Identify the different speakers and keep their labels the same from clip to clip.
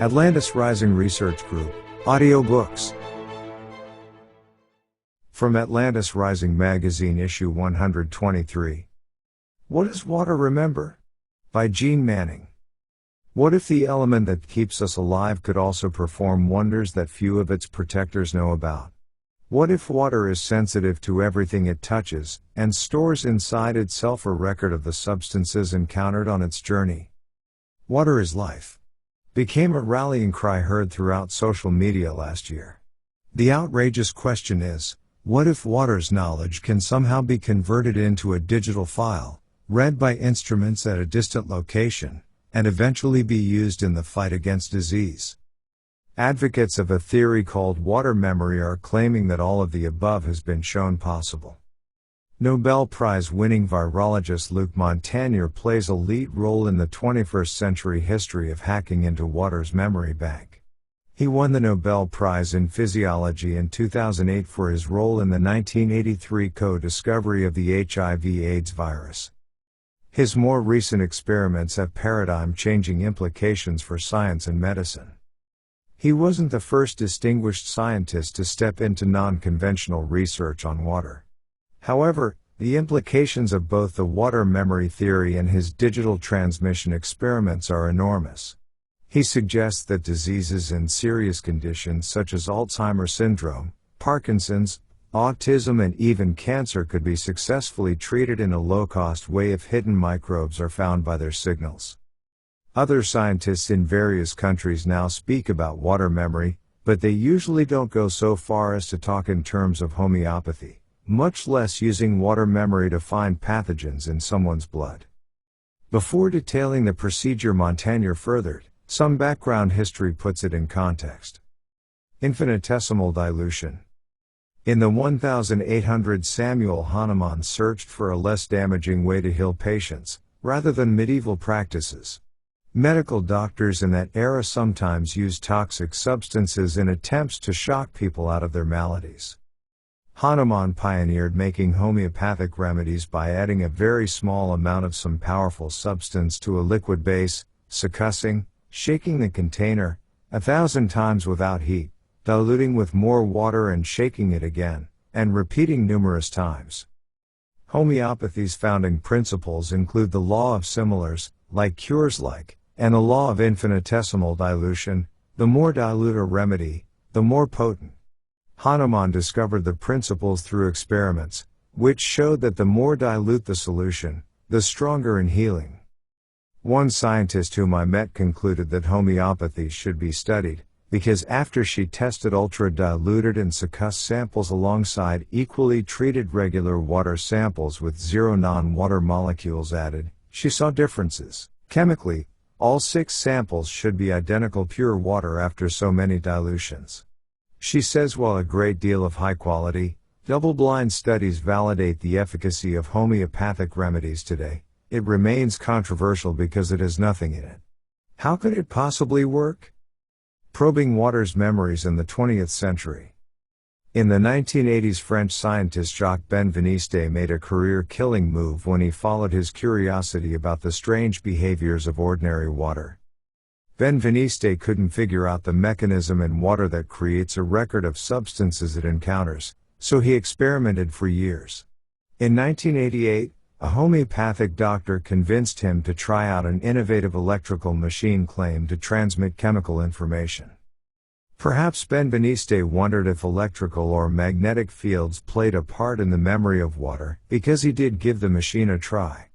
Speaker 1: Atlantis Rising Research Group, audiobooks. From Atlantis Rising Magazine issue 123. What Does Water Remember? By Jean Manning. What if the element that keeps us alive could also perform wonders that few of its protectors know about? What if water is sensitive to everything it touches, and stores inside itself a record of the substances encountered on its journey? Water is life became a rallying cry heard throughout social media last year. The outrageous question is, what if water's knowledge can somehow be converted into a digital file, read by instruments at a distant location, and eventually be used in the fight against disease? Advocates of a theory called water memory are claiming that all of the above has been shown possible. Nobel Prize winning virologist Luc Montagnier plays a lead role in the 21st century history of hacking into water's memory bank. He won the Nobel Prize in Physiology in 2008 for his role in the 1983 co-discovery of the HIV-AIDS virus. His more recent experiments have paradigm-changing implications for science and medicine. He wasn't the first distinguished scientist to step into non-conventional research on water. However, the implications of both the water memory theory and his digital transmission experiments are enormous. He suggests that diseases and serious conditions such as Alzheimer syndrome, Parkinson's, autism and even cancer could be successfully treated in a low-cost way if hidden microbes are found by their signals. Other scientists in various countries now speak about water memory, but they usually don't go so far as to talk in terms of homeopathy, much less using water memory to find pathogens in someone's blood. Before detailing the procedure Montagnier furthered, some background history puts it in context. Infinitesimal dilution. In the 1800s, Samuel Hahnemann searched for a less damaging way to heal patients, rather than medieval practices. Medical doctors in that era sometimes used toxic substances in attempts to shock people out of their maladies. Hahnemann pioneered making homeopathic remedies by adding a very small amount of some powerful substance to a liquid base, succussing, shaking the container 1,000 times without heat, diluting with more water and shaking it again, and repeating numerous times. Homeopathy's founding principles include the law of similars, like cures like, and the law of infinitesimal dilution. The more dilute a remedy, the more potent. Hahnemann discovered the principles through experiments, which showed that the more dilute the solution, the stronger in healing. One scientist whom I met concluded that homeopathy should be studied, because after she tested ultra-diluted and succussed samples alongside equally treated regular water samples with 0 non-water molecules added, she saw differences. Chemically, all 6 samples should be identical pure water after so many dilutions. She says while a great deal of high-quality, double-blind studies validate the efficacy of homeopathic remedies today, it remains controversial because it has nothing in it. How could it possibly work? Probing water's memories in the 20th century. In the 1980s, French scientist Jacques Benveniste made a career-killing move when he followed his curiosity about the strange behaviors of ordinary water. Benveniste couldn't figure out the mechanism in water that creates a record of substances it encounters, so he experimented for years. In 1988, a homeopathic doctor convinced him to try out an innovative electrical machine claimed to transmit chemical information. Perhaps Benveniste wondered if electrical or magnetic fields played a part in the memory of water, because he did give the machine a try.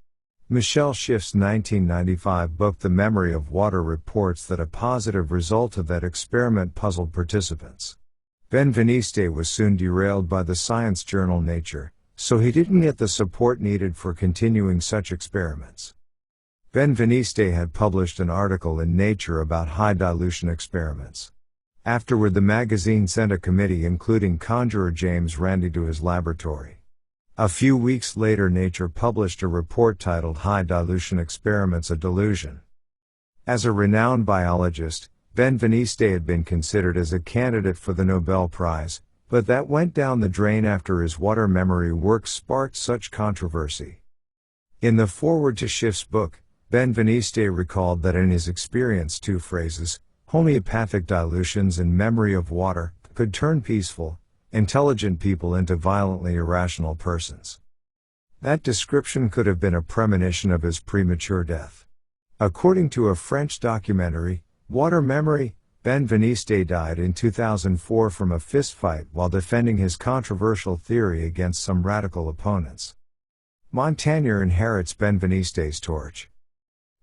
Speaker 1: Michel Schiff's 1995 book The Memory of Water reports that a positive result of that experiment puzzled participants. Benveniste was soon derailed by the science journal Nature, so he didn't get the support needed for continuing such experiments. Benveniste had published an article in Nature about high dilution experiments. Afterward, the magazine sent a committee including conjurer James Randi to his laboratory. A few weeks later, Nature published a report titled High Dilution Experiments: A Delusion. As a renowned biologist, Benveniste had been considered as a candidate for the Nobel Prize, but that went down the drain after his water memory work sparked such controversy. In the foreword to Schiff's book, Benveniste recalled that in his experience 2 phrases, Homeopathic dilutions in memory of water could turn peaceful, intelligent people into violently irrational persons. That description could have been a premonition of his premature death. According to a French documentary, Water Memory, Ben Veniste died in 2004 from a fistfight while defending his controversial theory against some radical opponents. Montagne inherits Ben Veniste's torch.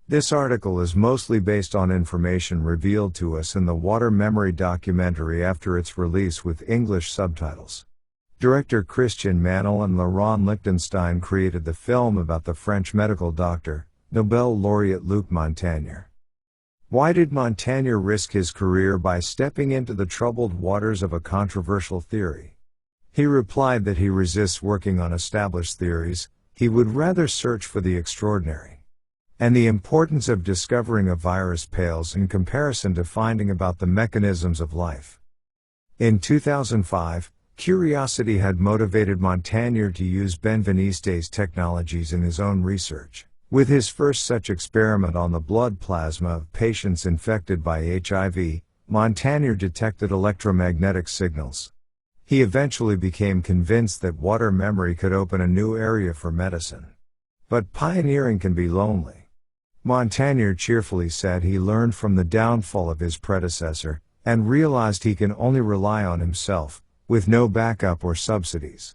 Speaker 1: This article is mostly based on information revealed to us in the Water Memory documentary after its release with English subtitles. Director Christian Manel and Laurent Lichtenstein created the film about the French medical doctor, Nobel laureate Luc Montagnier. Why did Montagnier risk his career by stepping into the troubled waters of a controversial theory? He replied that he resists working on established theories, he would rather search for the extraordinary. And the importance of discovering a virus pales in comparison to finding about the mechanisms of life. In 2005, curiosity had motivated Montagne to use Ben Veniste's technologies in his own research. With his first such experiment on the blood plasma of patients infected by HIV, Montagnier detected electromagnetic signals. He eventually became convinced that water memory could open a new area for medicine. But pioneering can be lonely. Montagnier cheerfully said he learned from the downfall of his predecessor, and realized he can only rely on himself, with no backup or subsidies.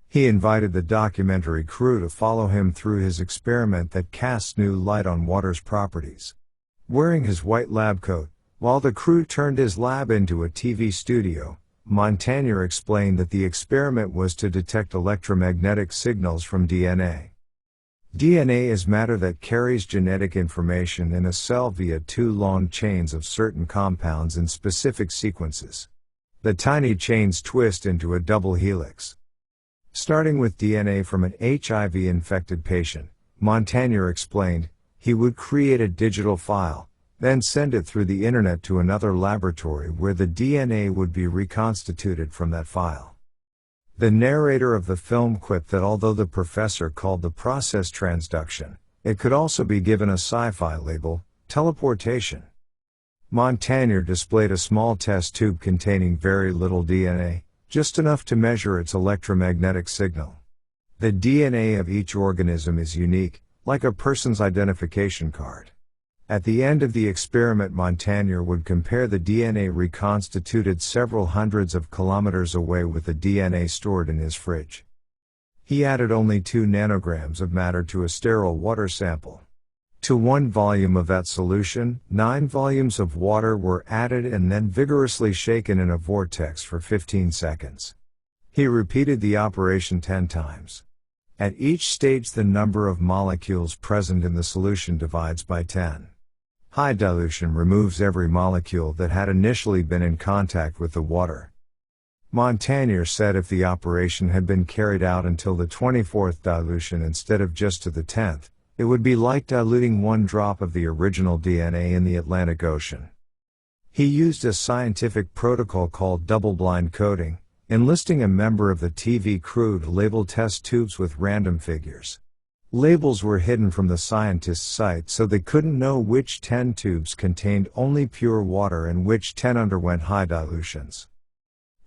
Speaker 1: He invited the documentary crew to follow him through his experiment that casts new light on water's properties. Wearing his white lab coat, while the crew turned his lab into a TV studio, Montagnier explained that the experiment was to detect electromagnetic signals from DNA. DNA is matter that carries genetic information in a cell via two long chains of certain compounds in specific sequences. The tiny chains twist into a double helix. Starting with DNA from an HIV-infected patient, Montagnier explained, he would create a digital file, then send it through the internet to another laboratory where the DNA would be reconstituted from that file. The narrator of the film quipped that although the professor called the process transduction, it could also be given a sci-fi label, teleportation. Montagnier displayed a small test tube containing very little DNA, just enough to measure its electromagnetic signal. The DNA of each organism is unique, like a person's identification card. At the end of the experiment, Montagnier would compare the DNA reconstituted several hundreds of kilometers away with the DNA stored in his fridge. He added only 2 nanograms of matter to a sterile water sample. To 1 volume of that solution, 9 volumes of water were added and then vigorously shaken in a vortex for 15 seconds. He repeated the operation 10 times. At each stage, the number of molecules present in the solution divides by 10. High dilution removes every molecule that had initially been in contact with the water. Montagnier said if the operation had been carried out until the 24th dilution instead of just to the 10th, it would be like diluting 1 drop of the original DNA in the Atlantic Ocean. He used a scientific protocol called double-blind coding, enlisting a member of the TV crew to label test tubes with random figures. Labels were hidden from the scientists' sight so they couldn't know which 10 tubes contained only pure water and which 10 underwent high dilutions.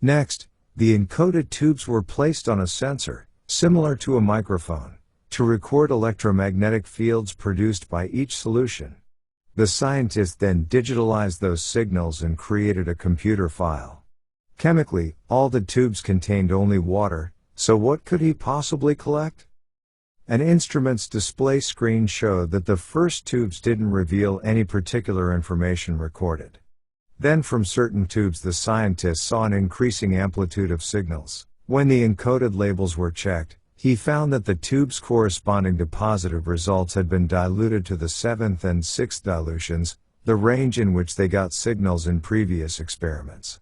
Speaker 1: Next, the encoded tubes were placed on a sensor, similar to a microphone, to record electromagnetic fields produced by each solution. The scientists then digitalized those signals and created a computer file. Chemically, all the tubes contained only water, so what could he possibly collect? An instrument's display screen showed that the first tubes didn't reveal any particular information recorded. Then from certain tubes the scientists saw an increasing amplitude of signals. When the encoded labels were checked, he found that the tubes corresponding to positive results had been diluted to the 7th and 6th dilutions, the range in which they got signals in previous experiments.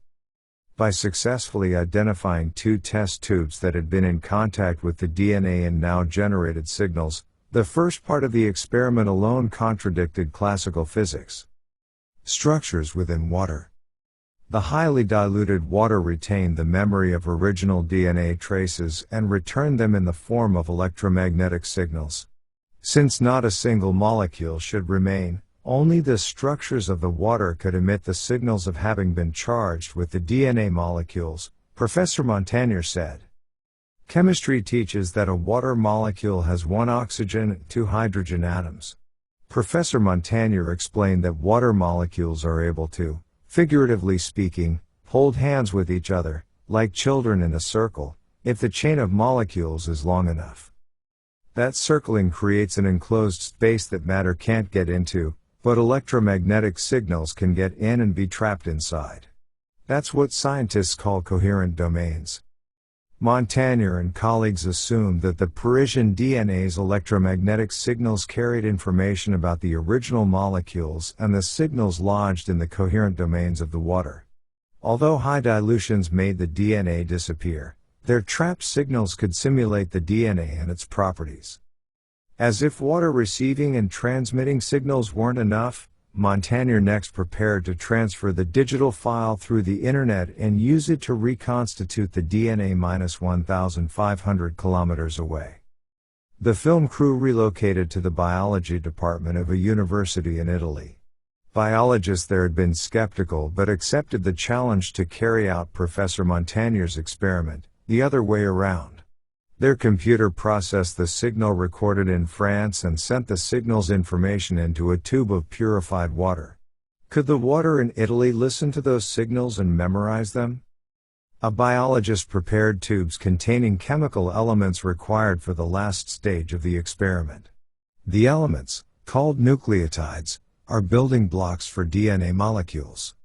Speaker 1: By successfully identifying 2 test tubes that had been in contact with the DNA and now generated signals, the first part of the experiment alone contradicted classical physics. Structures within water. The highly diluted water retained the memory of original DNA traces and returned them in the form of electromagnetic signals. Since not a single molecule should remain, only the structures of the water could emit the signals of having been charged with the DNA molecules, Professor Montagnier said. Chemistry teaches that a water molecule has one oxygen and two hydrogen atoms. Professor Montagnier explained that water molecules are able to, figuratively speaking, hold hands with each other, like children in a circle, if the chain of molecules is long enough. That circling creates an enclosed space that matter can't get into, but electromagnetic signals can get in and be trapped inside. That's what scientists call coherent domains. Montagne and colleagues assumed that the Parisian DNA's electromagnetic signals carried information about the original molecules and the signals lodged in the coherent domains of the water. Although high dilutions made the DNA disappear, their trapped signals could simulate the DNA and its properties. As if water receiving and transmitting signals weren't enough, Montagne next prepared to transfer the digital file through the internet and use it to reconstitute the DNA -1,500 kilometers away. The film crew relocated to the biology department of a university in Italy. Biologists there had been skeptical but accepted the challenge to carry out Professor Montagnier's experiment, the other way around. Their computer processed the signal recorded in France and sent the signal's information into a tube of purified water. Could the water in Italy listen to those signals and memorize them? A biologist prepared tubes containing chemical elements required for the last stage of the experiment. The elements, called nucleotides, are building blocks for DNA molecules.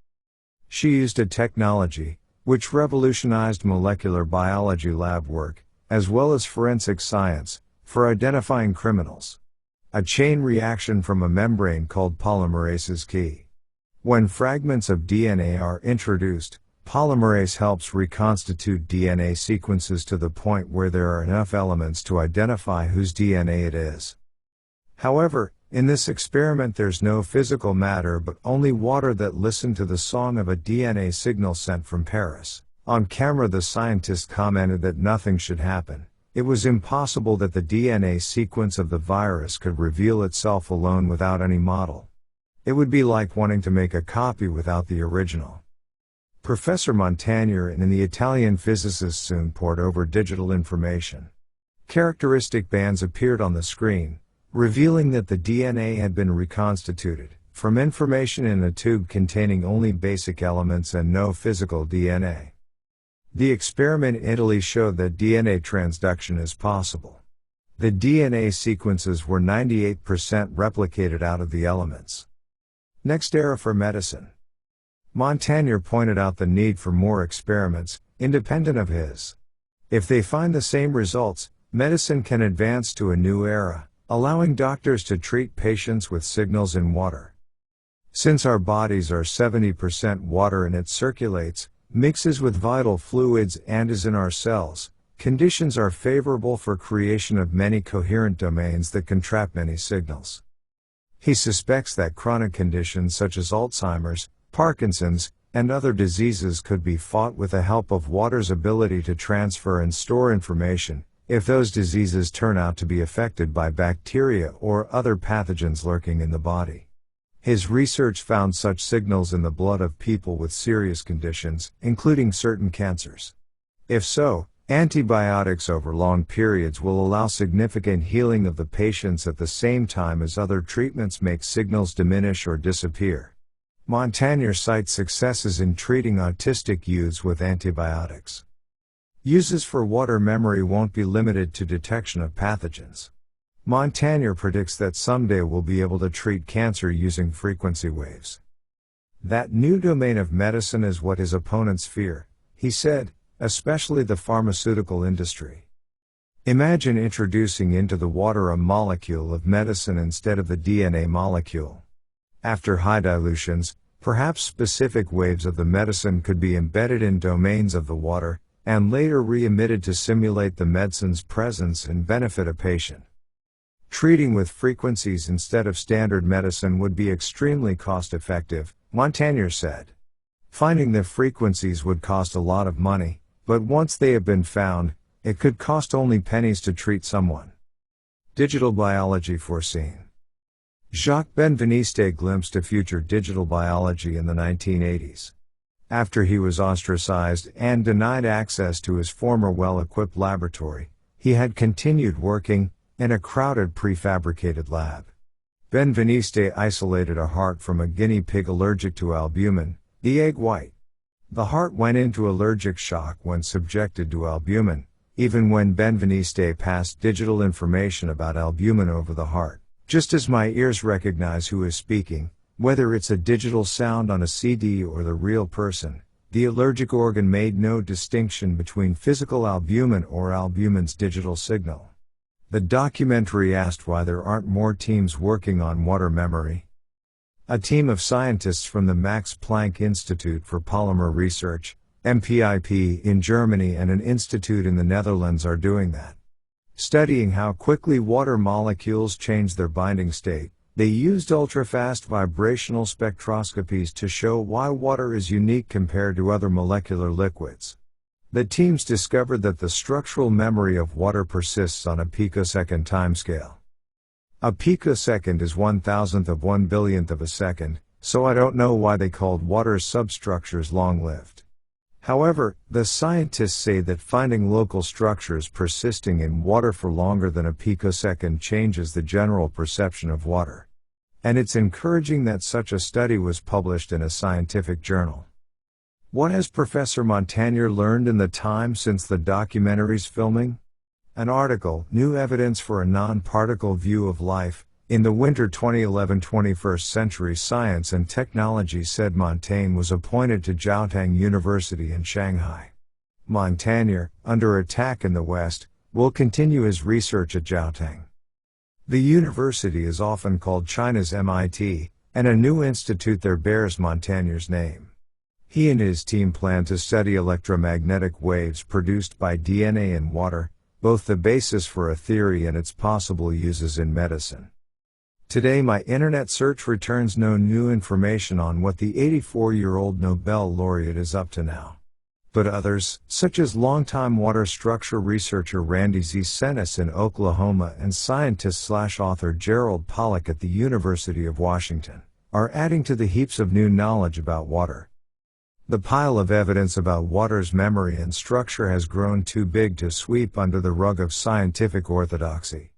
Speaker 1: She used a technology, which revolutionized molecular biology lab work, as well as forensic science, for identifying criminals. A chain reaction from a membrane called polymerase is key. When fragments of DNA are introduced, polymerase helps reconstitute DNA sequences to the point where there are enough elements to identify whose DNA it is. However, in this experiment there's no physical matter but only water that listened to the song of a DNA signal sent from Paris. On camera the scientist commented that nothing should happen. It was impossible that the DNA sequence of the virus could reveal itself alone without any model. It would be like wanting to make a copy without the original. Professor Montagne and the Italian physicists soon poured over digital information. Characteristic bands appeared on the screen, revealing that the DNA had been reconstituted, from information in a tube containing only basic elements and no physical DNA. The experiment in Italy showed that DNA transduction is possible. The DNA sequences were 98% replicated out of the elements. Next era for medicine. Montagne pointed out the need for more experiments, independent of his. If they find the same results, medicine can advance to a new era, allowing doctors to treat patients with signals in water. Since our bodies are 70% water and it circulates, mixes with vital fluids and is in our cells, conditions are favorable for creation of many coherent domains that can trap many signals. He suspects that chronic conditions such as Alzheimer's, Parkinson's, and other diseases could be fought with the help of water's ability to transfer and store information, if those diseases turn out to be affected by bacteria or other pathogens lurking in the body. His research found such signals in the blood of people with serious conditions, including certain cancers. If so, antibiotics over long periods will allow significant healing of the patients at the same time as other treatments make signals diminish or disappear. Montagne cites successes in treating autistic youths with antibiotics. Uses for water memory won't be limited to detection of pathogens. Montagne predicts that someday we'll be able to treat cancer using frequency waves. That new domain of medicine is what his opponents fear, he said, especially the pharmaceutical industry. Imagine introducing into the water a molecule of medicine instead of the DNA molecule. After high dilutions, perhaps specific waves of the medicine could be embedded in domains of the water, and later re-emitted to simulate the medicine's presence and benefit a patient. Treating with frequencies instead of standard medicine would be extremely cost-effective, Montagne said. Finding the frequencies would cost a lot of money, but once they have been found, it could cost only pennies to treat someone. Digital biology foreseen. Jacques Benveniste glimpsed a future digital biology in the 1980s. After he was ostracized and denied access to his former well-equipped laboratory, he had continued working in a crowded prefabricated lab. Benveniste isolated a heart from a guinea pig allergic to albumin, the egg white. The heart went into allergic shock when subjected to albumin, even when Benveniste passed digital information about albumin over the heart. Just as my ears recognize who is speaking, whether it's a digital sound on a CD or the real person, the allergic organ made no distinction between physical albumin or albumin's digital signal. The documentary asked why there aren't more teams working on water memory. A team of scientists from the Max Planck Institute for Polymer Research, MPIP, in Germany and an institute in the Netherlands are doing that. Studying how quickly water molecules change their binding state, they used ultra-fast vibrational spectroscopies to show why water is unique compared to other molecular liquids. The teams discovered that the structural memory of water persists on a picosecond timescale. A picosecond is 1,000th of 1 billionth of a second, so I don't know why they called water's substructures long-lived. However, the scientists say that finding local structures persisting in water for longer than a picosecond changes the general perception of water. And it's encouraging that such a study was published in a scientific journal. What has Professor Montagnier learned in the time since the documentary's filming? An article, New Evidence for a Non-Particle View of Life, in the winter 2011 21st Century Science and Technology said Montagne was appointed to Jiaotang University in Shanghai. Montagnier, under attack in the West, will continue his research at Jiaotang. The university is often called China's MIT, and a new institute there bears Montagnier's name. He and his team plan to study electromagnetic waves produced by DNA in water, both the basis for a theory and its possible uses in medicine. Today my internet search returns no new information on what the 84-year-old Nobel laureate is up to now. But others, such as longtime water structure researcher Randy Z. Senes in Oklahoma and scientist/author Gerald Pollack at the University of Washington, are adding to the heaps of new knowledge about water. The pile of evidence about water's memory and structure has grown too big to sweep under the rug of scientific orthodoxy.